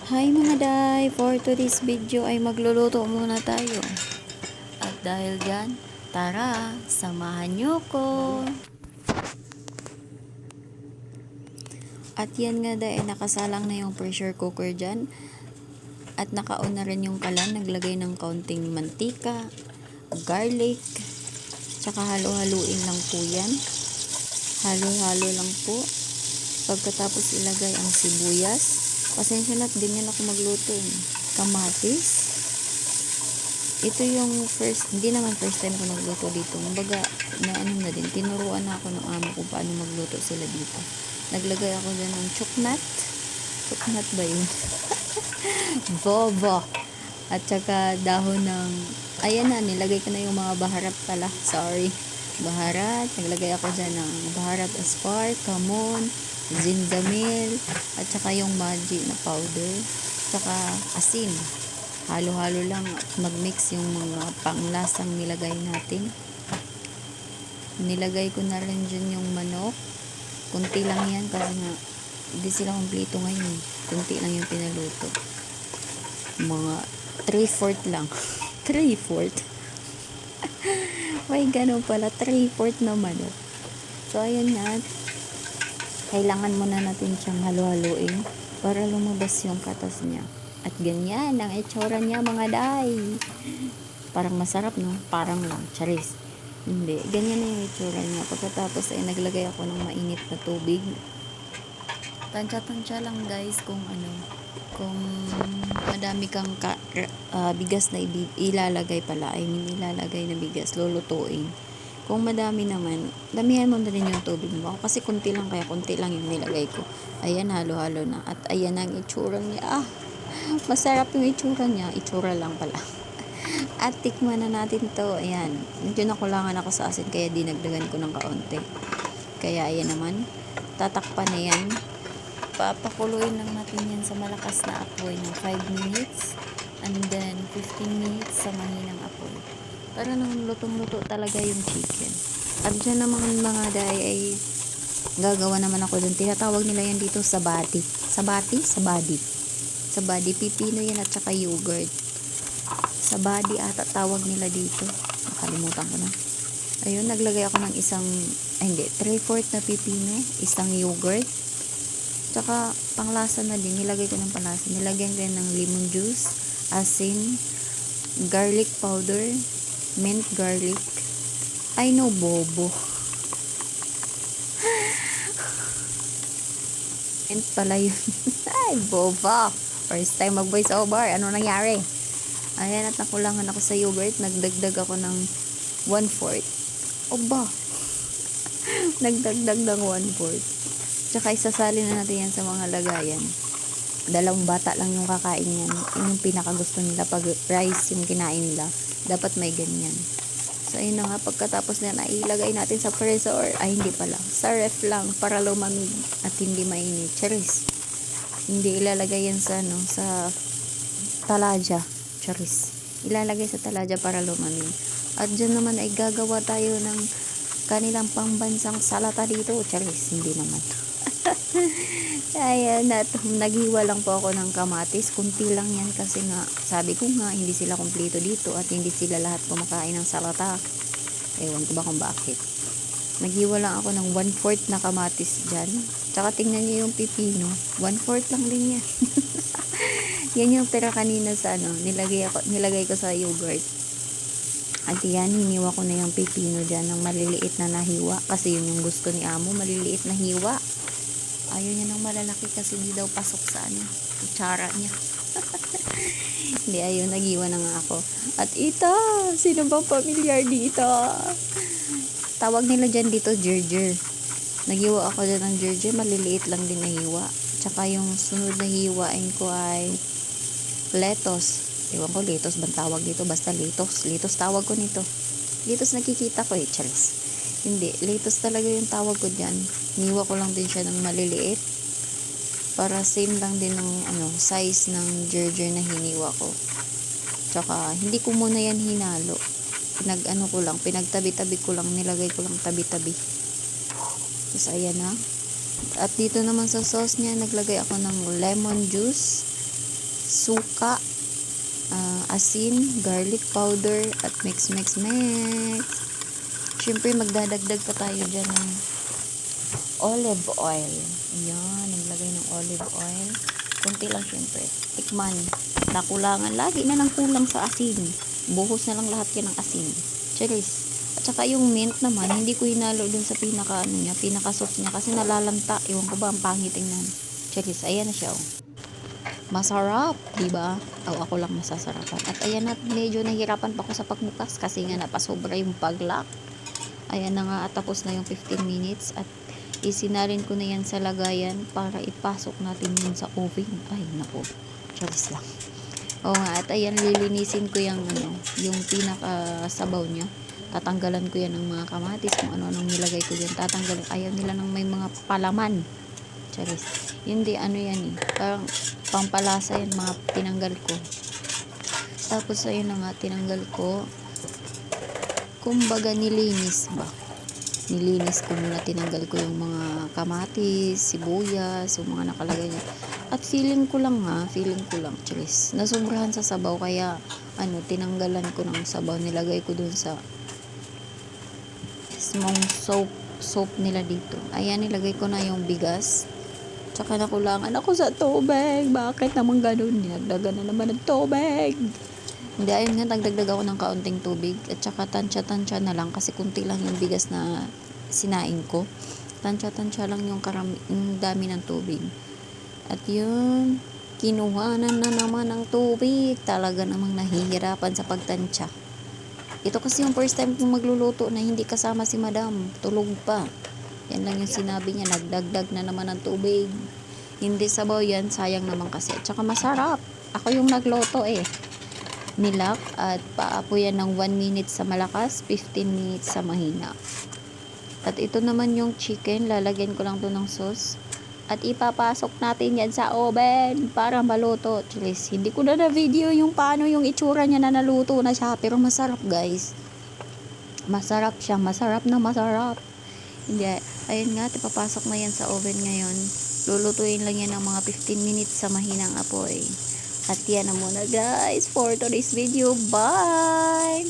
Hi mga day! For today's video ay magluluto muna tayo. At dahil dyan, tara, samahan nyo ko! At yan nga day, nakasalang na yung pressure cooker dyan. At naka-on na rin yung kalan, naglagay ng kaunting mantika, garlic, tsaka halo-haluin lang po yan. Halo-halo lang po. Pagkatapos ilagay ang sibuyas. Pasensya na't ganyan ako magluto. Kamatis. Ito yung hindi naman first time ko nagluto dito. Kumbaga, na ano na din, tinuruan na ako ng amo kung paano magluto sila dito. Naglagay ako dyan ng chuknat. Chuknat ba yun? Bobo. At saka dahon ng, ayan na, nilagay ko na yung mga baharat pala. Sorry. Baharat. Naglagay ako dyan ng baharat aspar, kamon, zinjamil, at saka yung magic na powder, saka asin. Halo-halo lang at mag-mix yung mga panglasang nilagay natin. Nilagay ko na rin dyan yung manok. Kunti lang yan kasi nga hindi sila kumplito ngayon. Kunti lang yung pinaluto. Mga 3/4 lang. 3/4. May ganun pala. 3/4 na manok. So, ayan nga. Kailangan muna natin siyang halo-haluin para lumabas yung katas niya. At ganyan ang itsura niya mga day. Parang masarap, no? Parang lang. Charis. Hindi. Ganyan na yung itsura niya. Pagkatapos ay naglagay ako ng mainit na tubig. Tansya-tansya lang guys kung ano. Kung madami kang bigas na ilalagay pala. I mean, ilalagay na bigas. Lulutuin. Kung madami naman, damihan mo na rin yung tubig mo. Ako kasi kunti lang, kaya kunti lang yung nilagay ko. Ayan, halo-halo na. At ayan ang itsura niya. Masarap yung itsura niya. Itsura lang pala. At tikman na natin to. Ayan. Medyo nakulangan ako sa asin, kaya dinagdagan ko ng kaunti. Kaya ayan naman. Tatakpan na yan. Papakuluin lang natin yan sa malakas na apoy ng 5 minutes. And then, 15 minutes sa mahinang apoy. Para nang lutong-luto talaga yung chicken. At dyan naman mga day ay gagawa naman ako dun. Tinatawag nila yan dito sabati. Sabati? Sabadi. Sabadi. Pipino yan at saka yogurt. Sabadi ata tawag nila dito. Nakalimutan ko na. Ayun, naglagay ako ng isang, ay hindi, 3/4 na pipino, isang yogurt. Tsaka panglasa na din. Nilagay ko ng panglasa. Nilagyan ko yan ng lemon juice, asin, garlic powder, mint garlic. I know, bobo. Mint pala yun. Ay, boba. First time mag voice over. Ano nangyari? Ayan, at nakulangan ako sa yogurt. Nagdagdag ako ng 1/4. Oba. Nagdagdag ng 1/4. Tsaka isasali na natin yan sa mga lagayan. 2 bata lang yung kakain yan. Yung pinakagusto nila pag rice yung kinain nila. Dapat may ganyan. So, ayun na nga. Pagkatapos na yan, ilagay natin sa freezer. Ay, hindi pala. Sa ref lang para lumamig at hindi mainit. Charis. Hindi ilalagay yan sa, sa talaja. Charis. Ilalagay sa talaja para lumamig. At dyan naman ay gagawa tayo ng kanilang pangbansang salata dito. Charis. Hindi naman. Ayan, naghiwa lang po ako ng kamatis. Kunti lang yan kasi nga, sabi ko nga, hindi sila kumpleto dito at hindi sila lahat kumakain ng salata. Ewan ko ba kung bakit. Naghiwa lang ako ng 1/4 na kamatis dyan. Tsaka tingnan niyo yung pipino. 1/4 lang din yan. Yan yung tira kanina sa nilagay ko sa yogurt. At yan, hiniwa ko na yung pipino dyan ng maliliit na nahiwa. Kasi yun yung gusto ni amo, maliliit na hiwa. Ayaw niya ng malalaki kasi hindi daw pasok sa kutsara niya. Hindi, ayaw, naghiwa na nga ako. At ito, sino bang pamilyar dito? Tawag nila dyan dito, gerger. Naghiwa ako dyan ng gerger, maliliit lang din na hiwa. Tsaka yung sunod na hiwain ko ay lettuce. Ewan ko, lettuce bang tawag dito? Basta lettuce. Lettuce tawag ko nito. Lettuce nakikita ko eh, Charles. Hindi, lettuce talaga yung tawag ko dyan. Niwa ko lang din siya ng maliliit. Para same lang din ng size ng gerger na hiniwa ko. Tsaka, hindi ko muna yan hinalo. Pinagtabi-tabi ko lang, nilagay ko lang tabi-tabi. Tapos, ayan na. At dito naman sa sauce niya, naglagay ako ng lemon juice. suka, asin, garlic powder, at mix. Siyempre, magdadagdag pa tayo dyan ng olive oil. Ayan, naglagay ng olive oil. Kunti lang siyempre. Tikman. Nakulangan. Lagi na lang kulang sa asin. Buhos na lang lahat yan ng asin. Charis. At saka yung mint naman, hindi ko hinalo dun sa pinaka sauce niya kasi nalalanta. Iwan ko ba, ang pangit tingnan. Charis. Ayan na siya, oh. Masarap, diba? Ako lang masasarapan. At ayan na, medyo nahirapan pa ako sa pagmukas kasi nga napasobra yung paglock. Ayan na nga, at tapos na yung 15 minutes at isinalin ko na yan sa lagayan para ipasok natin yun sa oven. Ay, naku, charis lang. Oo nga, at ayan, lilinisin ko yung pinaka sabaw niya. Tatanggalan ko yan ng mga kamatis, kung ano-anong nilagay ko yan. Tatanggalan, ayaw nila ng may mga palaman. Charis. Hindi, yan eh. Parang pampalasa yan, mga tinanggal ko. Tapos, ayun na nga, tinanggal ko. Kumbaga, nilinis ko muna, tinanggal ko yung mga kamatis, sibuyas, yung mga nakalagay niya. At feeling ko lang, charis, nasobrahan sa sabaw, kaya, tinanggalan ko ng sabaw, nilagay ko dun sa small soap nila dito. Ayan, nilagay ko na yung bigas. Tsaka nakulangan ako sa tubig. Bakit naman ganun? Dinagdagan na naman ng tubig. Hindi, ayun nga, nagdagdag ako ng kaunting tubig. At saka tansya na lang kasi kunti lang yung bigas na sinaing ko. Tansya lang yung dami ng tubig. At yun, kinuhanan na naman ng tubig. Talaga namang nahihirapan sa pagtansya. Ito kasi yung first time kong magluluto na hindi kasama si madam. Tulog pa. Yan lang yung sinabi niya, nagdagdag na naman ng tubig. Hindi sabaw yan, sayang naman kasi. At saka masarap. Ako yung nagluto eh. Nilak at paapo yan ng 1 minute sa malakas, 15 minutes sa mahina. At ito naman yung chicken, lalagyan ko lang to ng sauce. At ipapasok natin yan sa oven para maluto. Charis, hindi ko na video yung paano yung itsura niya na naluto na siya. Pero masarap, guys. Masarap siya, masarap. Hindi, ayun nga, ipapasok na yan sa oven ngayon. Lulutuin lang yan ng mga 15 minutes sa mahinang apoy. At yan na muna, guys, for today's video. Bye!